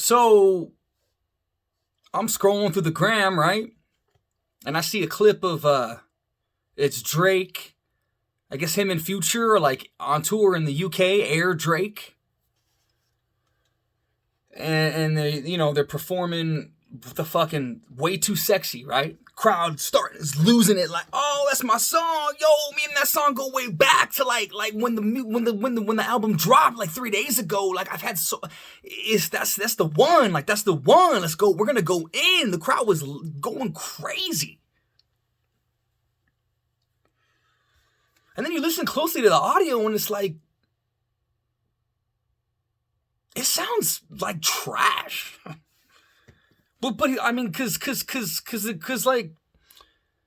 So I'm scrolling through the gram, right? And I see a clip of it's Drake. I guess him and Future are like on tour in the UK, Air Drake. And they, they're performing the fucking Way Too Sexy, right? Crowd is losing it, like, oh, that's my song, yo, me and that song go way back to like when the album dropped like 3 days ago. Like I've had that's the one, like that's the one. Let's go, we're gonna go in. The crowd was going crazy, and then you listen closely to the audio, and it's like, it sounds like trash. But I mean, cause like,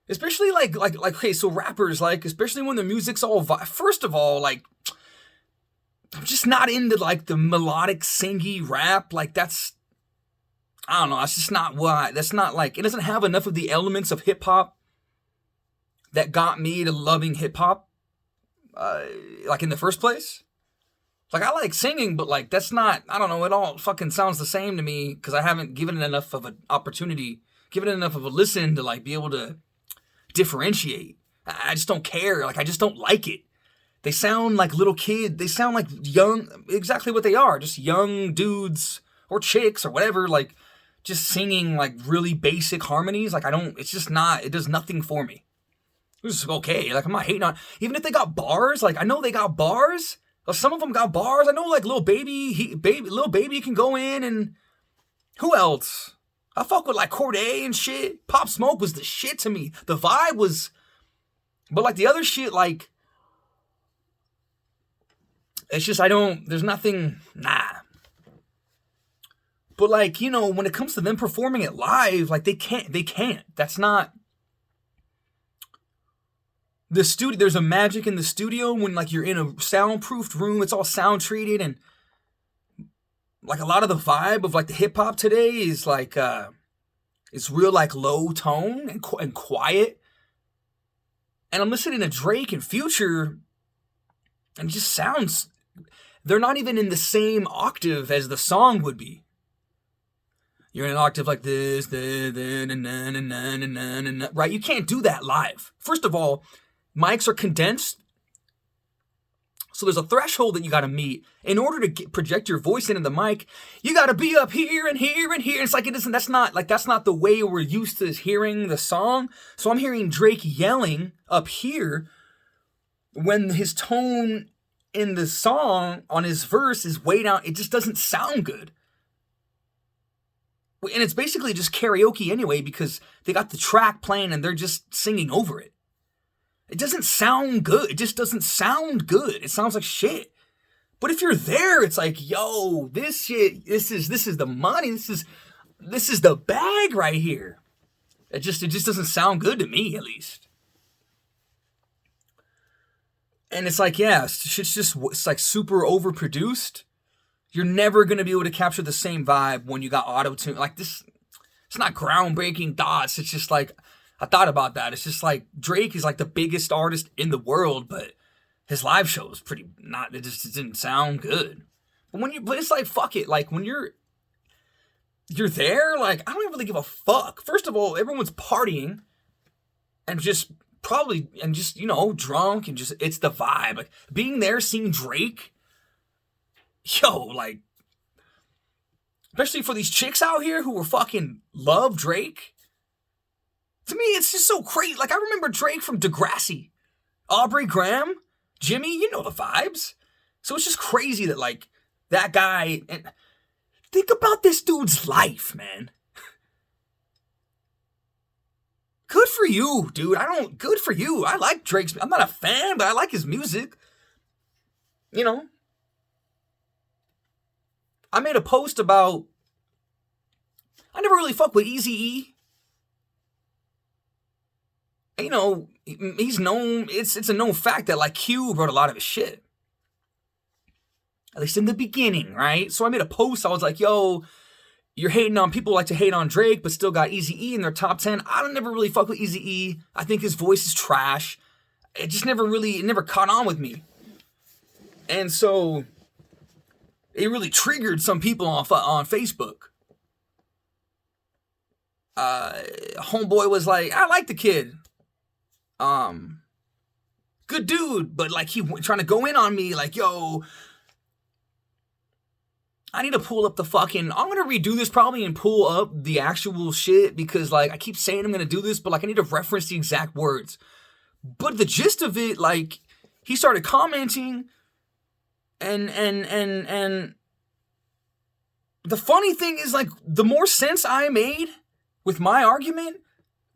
especially like okay, so rappers, like, especially when the music's all first of all, like, I'm just not into like the melodic singy rap. Like I don't know, that's just not what, that's not like, it doesn't have enough of the elements of hip hop that got me to loving hip hop, like in the first place. Like, I like singing, but like, that's not, I don't know, it all fucking sounds the same to me because I haven't given it enough of an opportunity, given it enough of a listen to like be able to differentiate. I just don't care. Like, I just don't like it. They sound like little kids. They sound like young, exactly what they are, just young dudes or chicks or whatever, like just singing like really basic harmonies. Like, it's just not, it does nothing for me. It's okay. Like, I'm not hating on, even if they got bars, like I know they got bars. Some of them got bars. I know, like, Lil Baby can go in, and who else? I fuck with like Corday and shit. Pop Smoke was the shit to me. The vibe was, but like the other shit, like, it's just, there's nothing, nah. But like, when it comes to them performing it live, like they can't. That's not. The studio, there's a magic in the studio when like you're in a soundproofed room, it's all sound treated, and like a lot of the vibe of like the hip hop today is like it's real like low tone and quiet. And I'm listening to Drake and Future, and it just sounds, they're not even in the same octave as the song would be. You're in an octave like this, right? You can't do that live. First of all, mics are condensed, so there's a threshold that you got to meet in order to project your voice into the mic. You got to be up here and here and here. It's like, it isn't. That's not the way we're used to hearing the song. So I'm hearing Drake yelling up here when his tone in the song on his verse is way down. It just doesn't sound good. And it's basically just karaoke anyway, because they got the track playing and they're just singing over it. It doesn't sound good. It just doesn't sound good. It sounds like shit. But if you're there, it's like, yo, this shit, this is the money. This is the bag right here. It just doesn't sound good to me, at least. And it's like, yeah, it's like super overproduced. You're never going to be able to capture the same vibe when you got auto-tune. Like this, it's not groundbreaking thoughts. It's just like, I thought about that. It's just like, Drake is like the biggest artist in the world, but his live show is pretty not, it just didn't sound good. But it's like, fuck it. Like when you're there, like, I don't really give a fuck. First of all, everyone's partying and just drunk and just, it's the vibe. Like being there, seeing Drake, yo, like, especially for these chicks out here who were fucking love Drake. To me, it's just so crazy. Like, I remember Drake from Degrassi. Aubrey Graham, Jimmy, you know the vibes. So it's just crazy that, like, that guy, and think about this dude's life, man. Good for you, dude. Good for you. I like Drake's, I'm not a fan, but I like his music. I made a post about, I never really fucked with Eazy-E. He's known, it's a known fact that like Q wrote a lot of his shit. At least in the beginning, right? So I made a post, I was like, yo, you're hating on, people like to hate on Drake, but still got Eazy-E in their top 10. I don't never really fuck with Eazy-E. I think his voice is trash. It just never caught on with me. And so It really triggered some people on Facebook. Homeboy was like, I like the kid. Good dude, but like he trying to go in on me, like, yo, I need to pull up the fucking, I'm gonna redo this probably and pull up the actual shit because like I keep saying I'm gonna do this, but like I need to reference the exact words. But the gist of it, like, he started commenting and the funny thing is, like, the more sense I made with my argument,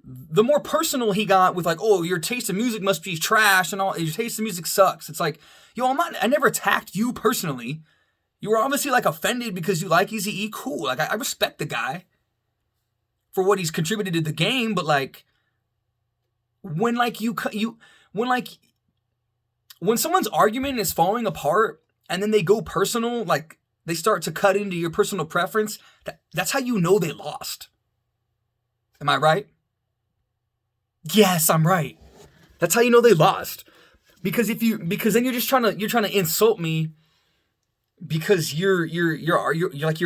the more personal he got with, like, oh, your taste in music must be trash and all, your taste in music sucks. It's like, yo, I never attacked you personally. You were obviously, like, offended because you like Eazy-E. Cool. Like, I respect the guy for what he's contributed to the game, but, like, when someone's argument is falling apart and then they go personal, like, they start to cut into your personal preference, that's how you know they lost. Am I right? Yes, I'm right. That's how you know they lost. Because then you're just trying to insult me because you're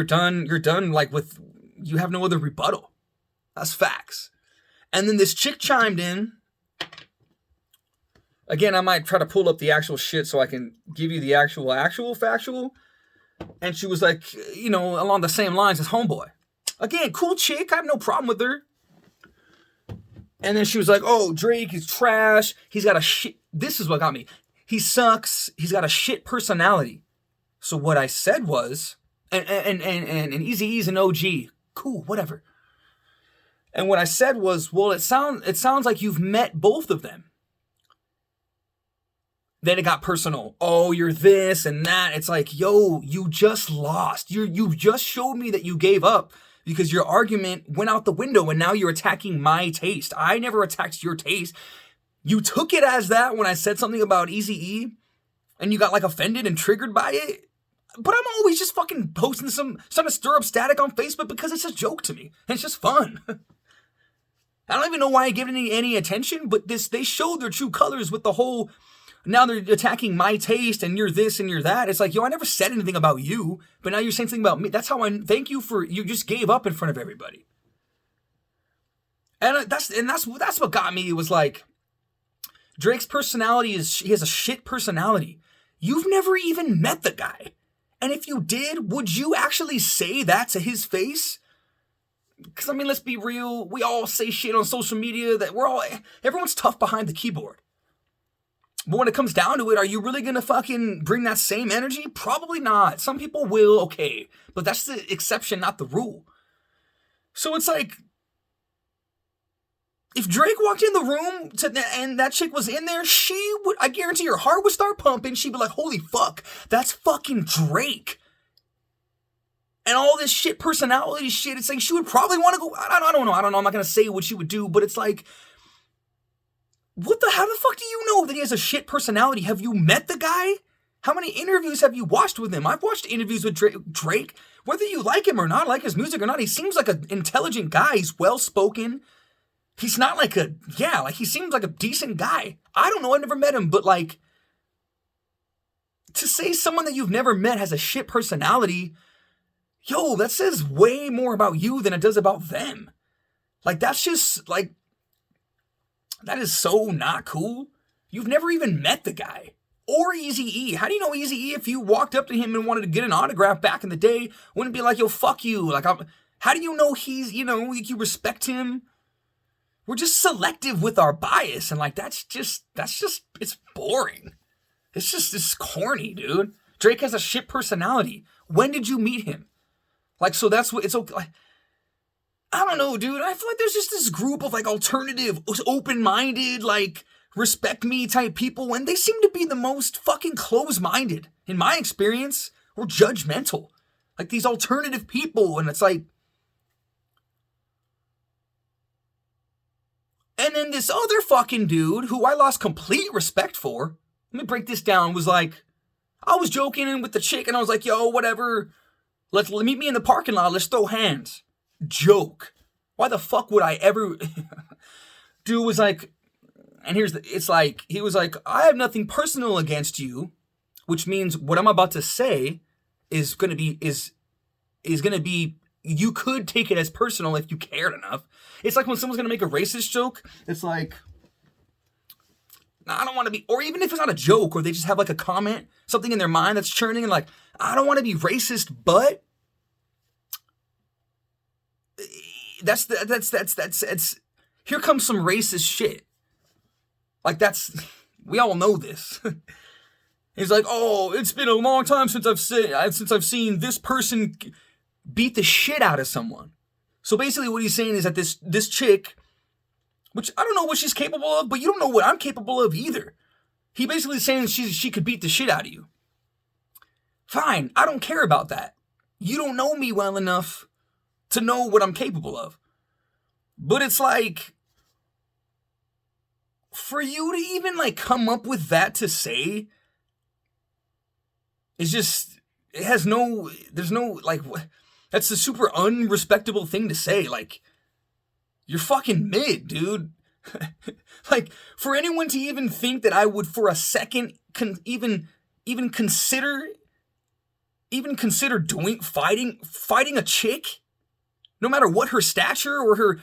done like with, you have no other rebuttal. That's facts. And then this chick chimed in. Again, I might try to pull up the actual shit so I can give you the actual factual. And she was like, you know, along the same lines as Homeboy. Again, cool chick. I have no problem with her. And then she was like, oh, Drake is trash. He's got a shit. This is what got me. He sucks. He's got a shit personality. So what I said was, and Eazy-E's an OG. Cool, whatever. And what I said was, well, it sounds like you've met both of them. Then it got personal. Oh, you're this and that. It's like, yo, you just lost. You just showed me that you gave up because your argument went out the window and now you're attacking my taste. I never attacked your taste. You took it as that when I said something about Eazy-E and you got like offended and triggered by it. But I'm always just fucking posting some to stir up static on Facebook because it's a joke to me. And it's just fun. I don't even know why I give it any attention, but they showed their true colors with the whole, now they're attacking my taste and you're this and you're that. It's like, yo, I never said anything about you, but now you're saying something about me. That's how thank you for, you just gave up in front of everybody. And that's what got me. It was like, Drake's personality he has a shit personality. You've never even met the guy. And if you did, would you actually say that to his face? Because, I mean, let's be real. We all say shit on social media that everyone's tough behind the keyboard. But when it comes down to it, are you really going to fucking bring that same energy? Probably not. Some people will, okay. But that's the exception, not the rule. So it's like, if Drake walked in the room and that chick was in there, I guarantee her heart would start pumping. She'd be like, holy fuck, that's fucking Drake. And all this shit personality shit, it's like she would probably want to go, I don't know, I'm not going to say what she would do, but it's like, how the fuck do you know that he has a shit personality? Have you met the guy? How many interviews have you watched with him? I've watched interviews with Drake. Whether you like him or not, like his music or not, he seems like an intelligent guy. He's well-spoken. He's not like he seems like a decent guy. I don't know, I've never met him, but like, to say someone that you've never met has a shit personality, yo, that says way more about you than it does about them. Like, that's just, like, that is so not cool. You've never even met the guy. Or Eazy-E. How do you know Eazy-E if you walked up to him and wanted to get an autograph back in the day? Wouldn't it be like, yo, fuck you. Like, how do you know he's, you respect him? We're just selective with our bias. And like, that's just, it's boring. It's corny, dude. Drake has a shit personality. When did you meet him? Like, so that's what, it's okay. Like, I don't know, dude. I feel like there's just this group of like alternative, open-minded, like respect me type people. And they seem to be the most fucking close-minded in my experience, or judgmental. Like these alternative people. And it's like, and then this other fucking dude who I lost complete respect for, let me break this down, was like, I was joking with the chick and I was like, yo, whatever, let meet me in the parking lot, let's throw hands. Joke. Why the fuck would I ever... Dude was like, and he was like, I have nothing personal against you, which means what I'm about to say is gonna be is gonna be, you could take it as personal if you cared enough. It's like when someone's gonna make a racist joke, it's like, I don't want to be, or even if it's not a joke, or they just have like a comment, something in their mind that's churning, and like, I don't want to be racist, but that's here comes some racist shit. Like we all know this. He's like, oh, it's been a long time since I've seen this person beat the shit out of someone. So basically what he's saying is that this chick, which I don't know what she's capable of, but you don't know what I'm capable of either. He basically is saying she could beat the shit out of you. Fine, I don't care about that. You don't know me well enough to know what I'm capable of. But it's like, for you to even like come up with that to say, it's just, there's no, like, that's a super unrespectable thing to say. Like, you're fucking mid, dude. Like, for anyone to even think that I would for a second even consider fighting a chick, no matter what her stature or her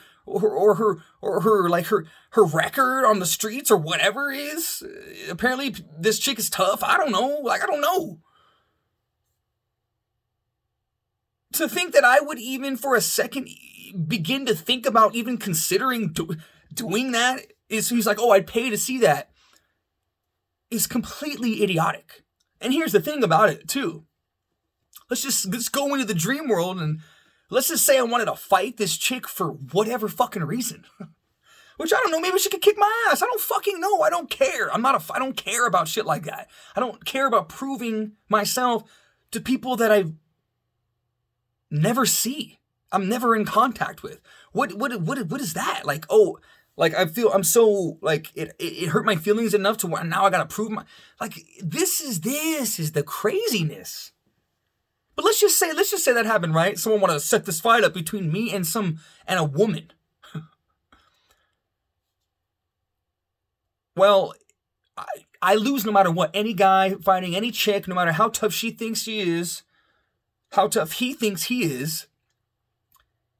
record on the streets or whatever is. Apparently this chick is tough. I don't know. Like, I don't know. To think that I would even for a second begin to think about even considering doing that is, he's like, oh, I'd pay to see that, is completely idiotic. And here's the thing about it too. Let's go into the dream world, and let's just say I wanted to fight this chick for whatever fucking reason. Which, I don't know, maybe she could kick my ass. I don't fucking know. I don't care. I don't care about shit like that. I don't care about proving myself to people that I never see. I'm never in contact with. What is that? Like, oh, like I'm so, like, it hurt my feelings enough to where now I gotta prove my, like, this is the craziness. But let's just say that happened, right? Someone wanted to set this fight up between me and a woman. Well, I lose no matter what. Any guy fighting any chick, no matter how tough she thinks she is, how tough he thinks he is,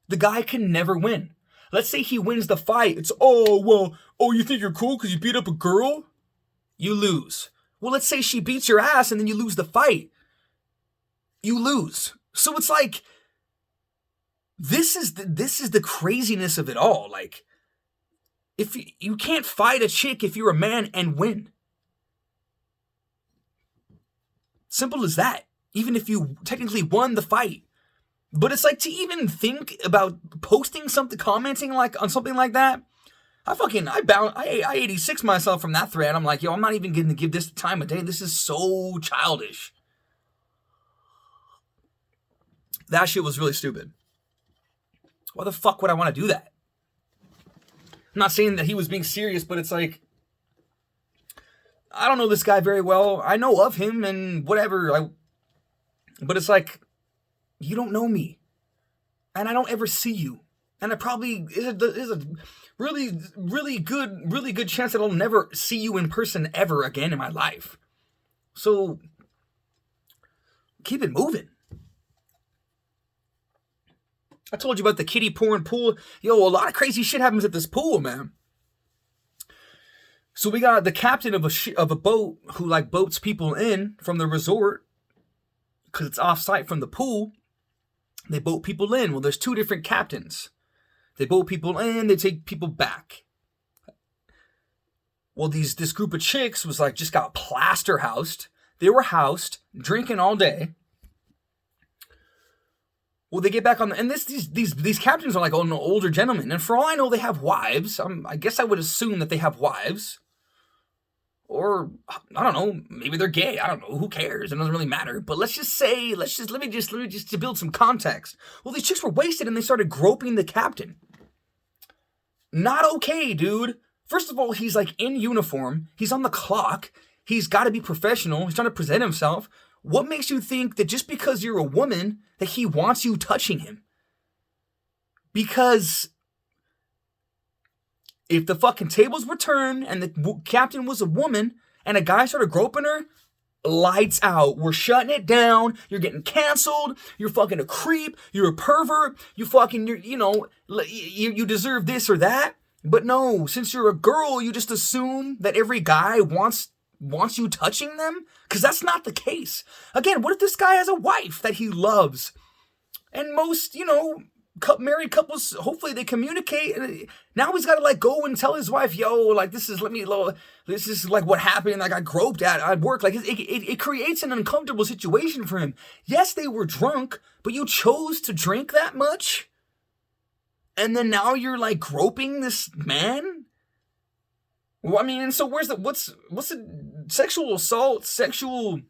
the guy can never win. Let's say he wins the fight. It's, oh, you think you're cool because you beat up a girl? You lose. Well, let's say she beats your ass and then you lose the fight. You lose. So it's like, this is the craziness of it all. Like, if you can't fight a chick if you're a man and win. Simple as that. Even if you technically won the fight. But it's like, to even think about posting something, commenting like on something like that, I 86 myself from that thread. I'm like, yo, I'm not even going to give this the time of day. This is so childish. That shit was really stupid. Why the fuck would I want to do that? I'm not saying that he was being serious, but it's like, I don't know this guy very well. I know of him and whatever. But it's like, you don't know me. And I don't ever see you. And I probably, there's a really good chance that I'll never see you in person ever again in my life. So, keep it moving. I told you about the kiddie porn pool. Yo, a lot of crazy shit happens at this pool, man. So we got the captain of a boat who like boats people in from the resort because it's off-site from the pool. They boat people in. Well, there's two different captains. They boat people in, they take people back. Well, this group of chicks was like just got plaster housed. They were housed, drinking all day. Well, they get back on and these captains are like, oh no, older gentlemen, and for all I know, they have wives. I guess I would assume that they have wives, or I don't know, maybe they're gay. I don't know. Who cares? It doesn't really matter. But let me just to build some context. Well, these chicks were wasted and they started groping the captain. Not okay, dude. First of all, he's like in uniform. He's on the clock. He's got to be professional. He's trying to present himself. What makes you think that just because you're a woman that he wants you touching him? Because if the fucking tables were turned and the captain was a woman and a guy started groping her, lights out. We're shutting it down. You're getting canceled. You're fucking a creep. You're a pervert. You fucking, you deserve this or that. But no, since you're a girl, you just assume that every guy wants you touching them? Because that's not the case. Again, what if this guy has a wife that he loves? And most, married couples, hopefully they communicate. Now he's got to go and tell his wife, yo, this is what happened. I got groped at work. It creates an uncomfortable situation for him. Yes, they were drunk, but you chose to drink that much. And then now you're groping this man. Well, I mean, so what's the sexual assault, sexual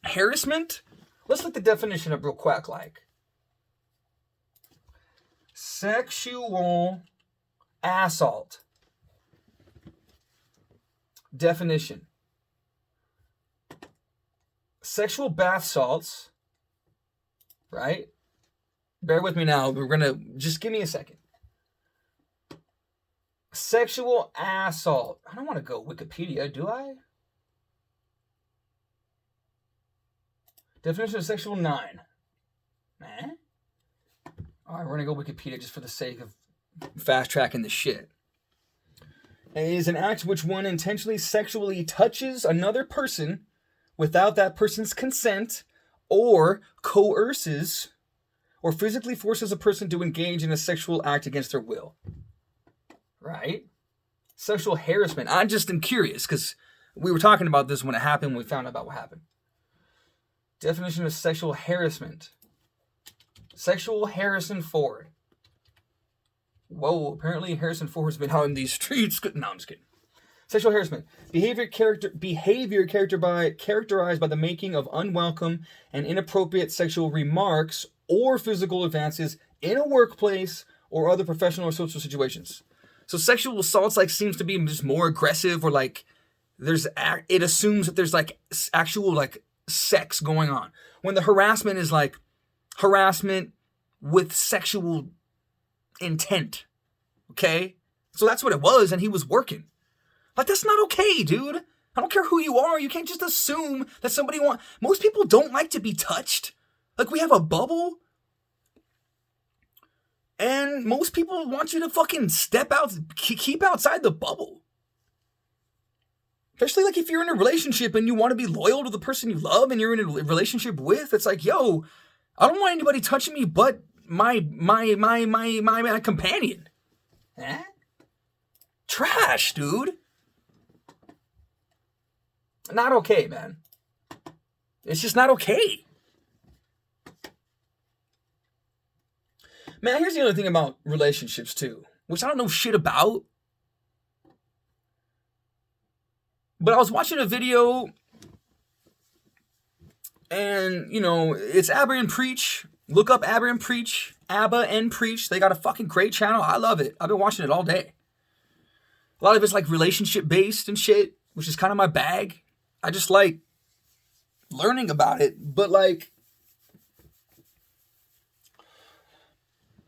harassment? Let's look the definition up real quick, sexual assault. Definition. Sexual bath salts, right? Bear with me now. We're going to, just give me a second. Sexual assault. I don't want to go Wikipedia, do I? Definition of sexual 9. Alright, we're going to go Wikipedia just for the sake of fast tracking the shit. It is an act which one intentionally sexually touches another person without that person's consent, or coerces or physically forces a person to engage in a sexual act against their will. Right? Sexual harassment. I just am curious because we were talking about this when it happened, when we found out about what happened. Definition of sexual harassment. Sexual Harrison Ford. Whoa, apparently Harrison Ford's been out in these streets. No, I'm just kidding. Sexual harassment. Behavior characterized by the making of unwelcome and inappropriate sexual remarks or physical advances in a workplace or other professional or social situations. So sexual assaults seems to be just more aggressive, or it assumes that there's actual sex going on. When the harassment is harassment with sexual intent. Okay? So that's what it was, and he was working. That's not okay, dude. I don't care who you are. You can't just assume that somebody most people don't like to be touched. We have a bubble. And most people want you to fucking step out, keep outside the bubble. Especially if you're in a relationship and you want to be loyal to the person you love and you're in a relationship with. It's yo, I don't want anybody touching me but my companion. Trash, dude. Not okay, man. It's just not okay. Man, here's the other thing about relationships, too, which I don't know shit about. But I was watching a video, and, it's Abba and Preach. Look up Abba and Preach. Abba and Preach. They got a fucking great channel. I love it. I've been watching it all day. A lot of it's relationship-based and shit, which is kind of my bag. I just like learning about it, but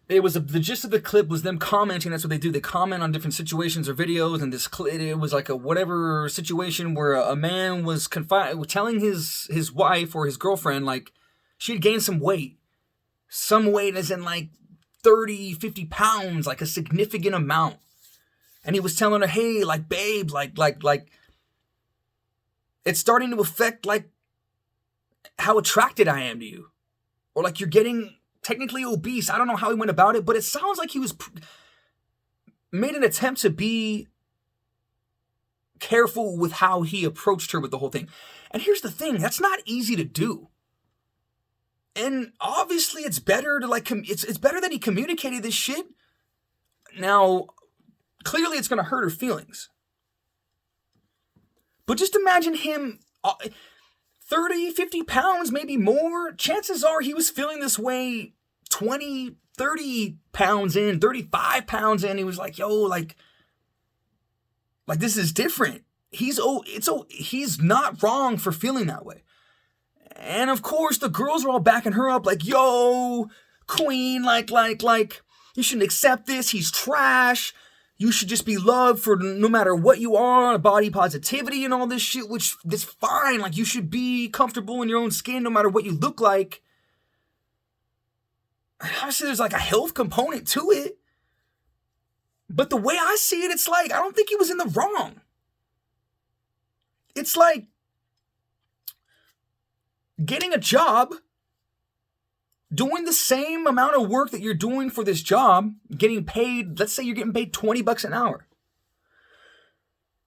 it was the gist of the clip was them commenting. That's what they do. They comment on different situations or videos, and it was a whatever situation where a man was telling his wife or his girlfriend she'd gained some weight. Some weight as in 30, 50 pounds, a significant amount. And he was telling her, hey, babe, it's starting to affect how attracted I am to you. Or you're getting technically obese. I don't know how he went about it, but it sounds like he was made an attempt to be careful with how he approached her with the whole thing. And here's the thing, that's not easy to do. And obviously it's better to it's better that he communicated this shit. Now, clearly it's going to hurt her feelings. But just imagine him 30, 50 pounds, maybe more. Chances are he was feeling this way 20, 30 pounds in, 35 pounds in. He was yo, this is different. He's not wrong for feeling that way. And of course, the girls are all backing her up yo, queen, you shouldn't accept this. He's trash. you should just be loved for no matter what you are, body positivity and all this shit, which that's fine. Like, you should be comfortable in your own skin no matter what you look like. Obviously, there's like a health component to it. But the way I see it, it's like, I don't think he was in the wrong. It's like getting a job, doing the same amount of work that you're doing for this job, getting paid, let's say you're getting paid $20 an hour.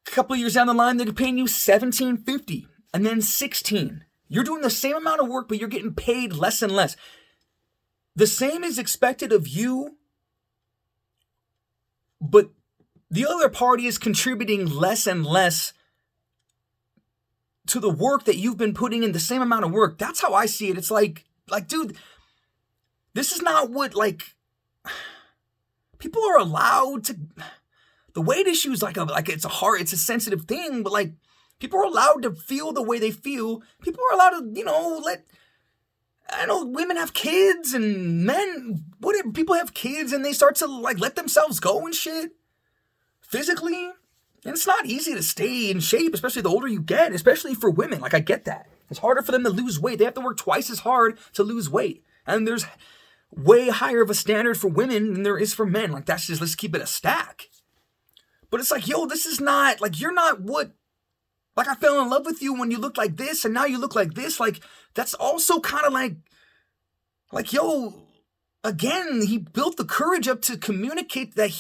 A couple of years down the line, they're paying you $17.50 and then $16. You're doing the same amount of work, but you're getting paid less and less. The same is expected of you, but the other party is contributing less and less to the work that you've been putting in, the same amount of work. That's how I see it. It's like, dude, this is not what, like, people are allowed to, the weight issue is like it's a sensitive thing, but like, people are allowed to feel the way they feel. People are allowed to, I know women have kids and men, whatever, people have kids and they start to like let themselves go and shit physically. And it's not easy to stay in shape, especially the older you get, especially for women. Like, I get that. It's harder for them to lose weight. They have to work twice as hard to lose weight. And there's way higher of a standard for women than there is for men. Like, that's just, let's keep it a stack. But it's like, yo, this is not, like, you're not what, like, I fell in love with you when you looked like this and now you look like this. Like, that's also kind of like, yo, again, he built the courage up to communicate that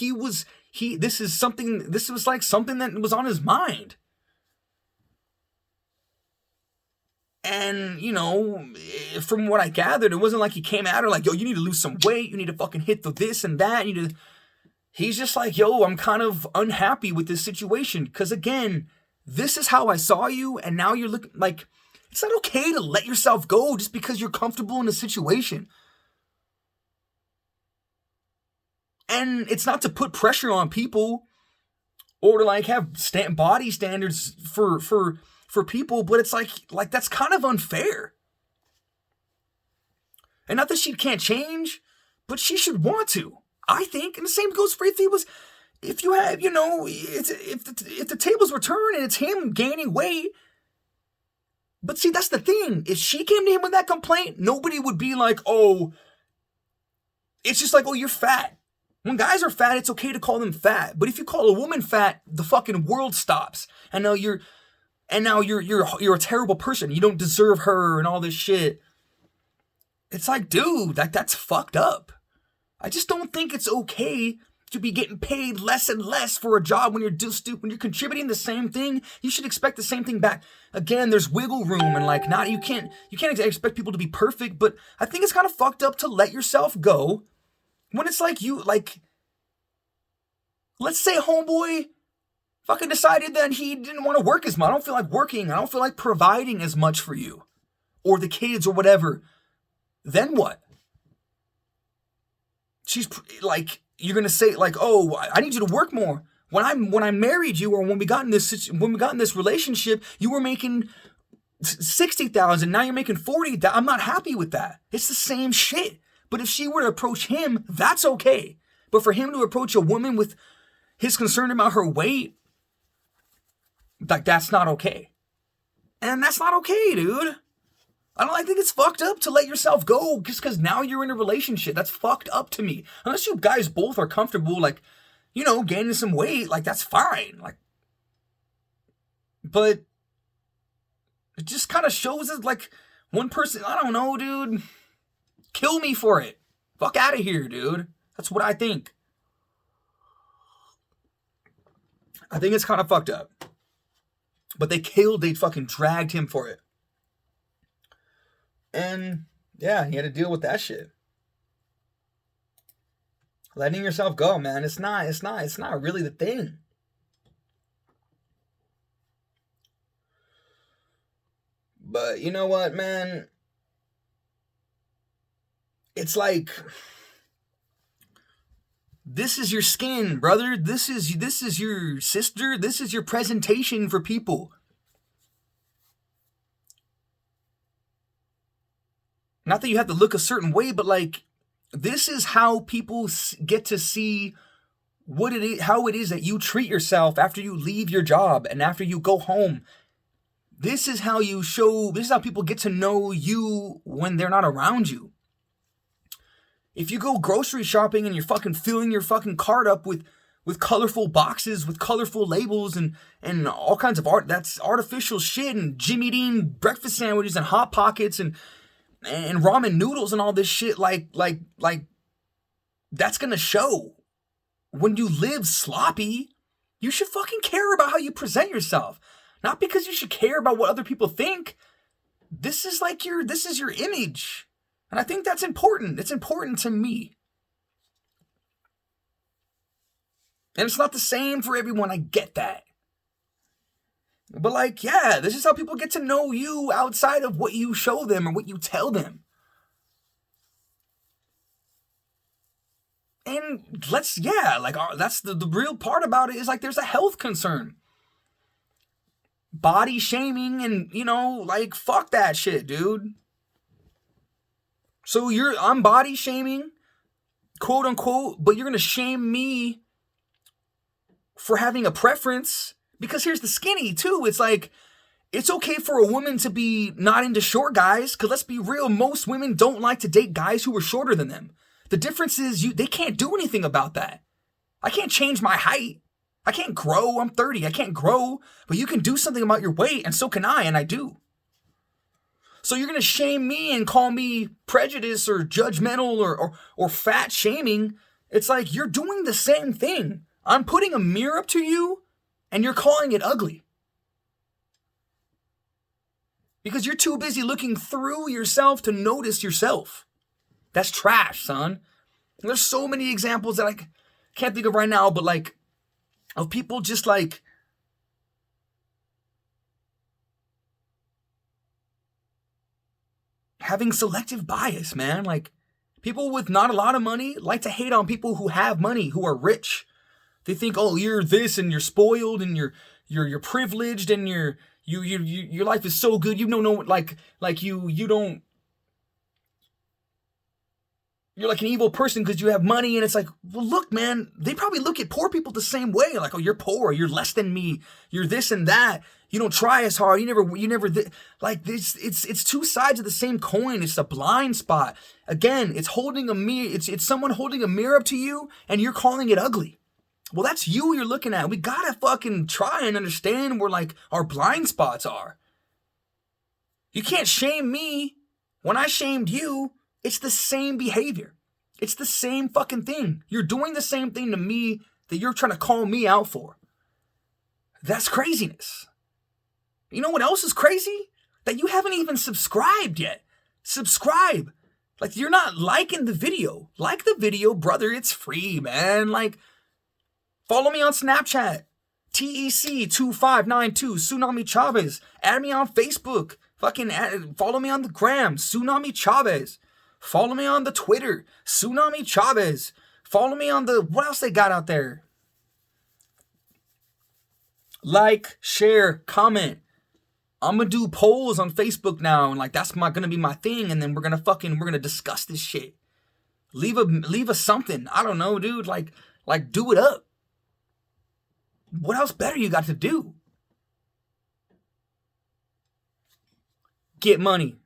this was like something that was on his mind. And, from what I gathered, it wasn't like he came at her like, yo, you need to lose some weight. You need to fucking hit the this and that. He's just like, yo, I'm kind of unhappy with this situation. Because again, this is how I saw you. And now you're looking like, it's not okay to let yourself go just because you're comfortable in a situation. And it's not to put pressure on people or to like have body standards for people, but it's like that's kind of unfair. And not that she can't change, but she should want to, I think. And the same goes for if you have, if the tables were turned and it's him gaining weight. But see, that's the thing. If she came to him with that complaint, nobody would be like, oh, it's just like, oh, you're fat. When guys are fat, it's okay to call them fat. But if you call a woman fat, the fucking world stops. And now you're a terrible person. You don't deserve her and all this shit. It's like, dude, that's fucked up. I just don't think it's okay to be getting paid less and less for a job when you're contributing the same thing. You should expect the same thing back. Again, there's wiggle room and like not you can't expect people to be perfect, but I think it's kind of fucked up to let yourself go when it's like let's say homeboy fucking decided that he didn't want to work as much. I don't feel like working. I don't feel like providing as much for you or the kids or whatever. Then what? She's like, you're gonna say like, oh, I need you to work more. When I married you, or when we got in this relationship, you were making 60,000. Now you're making 40,000. I'm not happy with that. It's the same shit. But if she were to approach him, that's okay. But for him to approach a woman with his concern about her weight, like, that's not okay. And that's not okay, dude. I think it's fucked up to let yourself go just because now you're in a relationship. That's fucked up to me. Unless you guys both are comfortable, like, gaining some weight, like, that's fine. Like, but it just kind of shows it like one person, I don't know, dude. Kill me for it. Fuck out of here, dude. That's what I think. I think it's kind of fucked up. But they fucking dragged him for it. And yeah, he had to deal with that shit. Letting yourself go, man. It's not really the thing. But you know what, man? It's like, this is your skin, brother. This is your sister. This is your presentation for people. Not that you have to look a certain way, but like, this is how people get to see how it is that you treat yourself after you leave your job and after you go home. This is how people get to know you when they're not around you. If you go grocery shopping and you're fucking filling your fucking cart up with colorful boxes, with colorful labels and all kinds of art, that's artificial shit, and Jimmy Dean breakfast sandwiches and Hot Pockets and ramen noodles and all this shit, like that's gonna show. When you live sloppy, you should fucking care about how you present yourself. Not because you should care about what other people think. This is your image. And I think that's important. It's important to me. And it's not the same for everyone. I get that. But like, yeah, this is how people get to know you outside of what you show them or what you tell them. And that's the real part about it, is like there's a health concern. Body shaming and, like, fuck that shit, dude. So I'm body shaming, quote unquote, but you're gonna shame me for having a preference. Because here's the skinny too. It's like, it's okay for a woman to be not into short guys, because let's be real, most women don't like to date guys who are shorter than them. The difference is they can't do anything about that. I can't change my height. I can't grow. I'm 30. I can't grow. But you can do something about your weight, and so can I, and I do. So you're going to shame me and call me prejudice or judgmental or fat shaming. It's like you're doing the same thing. I'm putting a mirror up to you, and you're calling it ugly. Because you're too busy looking through yourself to notice yourself. That's trash, son. And there's so many examples that I can't think of right now, but like, of people just like having selective bias, man. Like, people with not a lot of money like to hate on people who have money, who are rich. They think, oh, you're this and you're spoiled and you're privileged and your life is so good. You don't know, you're like an evil person because you have money. And it's like, well, look, man, they probably look at poor people the same way. Like, oh, you're poor, you're less than me, you're this and that. You don't try as hard. Like this. It's two sides of the same coin. It's a blind spot. Again, it's holding a mirror. It's someone holding a mirror up to you, and you're calling it ugly. Well, that's you you're looking at. We gotta fucking try and understand where like our blind spots are. You can't shame me when I shamed you. It's the same behavior. It's the same fucking thing. You're doing the same thing to me that you're trying to call me out for. That's craziness. You know what else is crazy? That you haven't even subscribed yet. Subscribe. Like, you're not liking the video. Like the video, brother. It's free, man. Like, follow me on Snapchat. TEC2592 Tsunami Chavez. Add me on Facebook. Follow me on the gram. Tsunami Chavez. Follow me on the Twitter, Tsunami Chavez. Follow me on what else they got out there? Like, share, comment. I'm gonna do polls on Facebook now, and like that's gonna be my thing, and then we're gonna discuss this shit. Leave a something. I don't know, dude. Like do it up. What else better you got to do? Get money.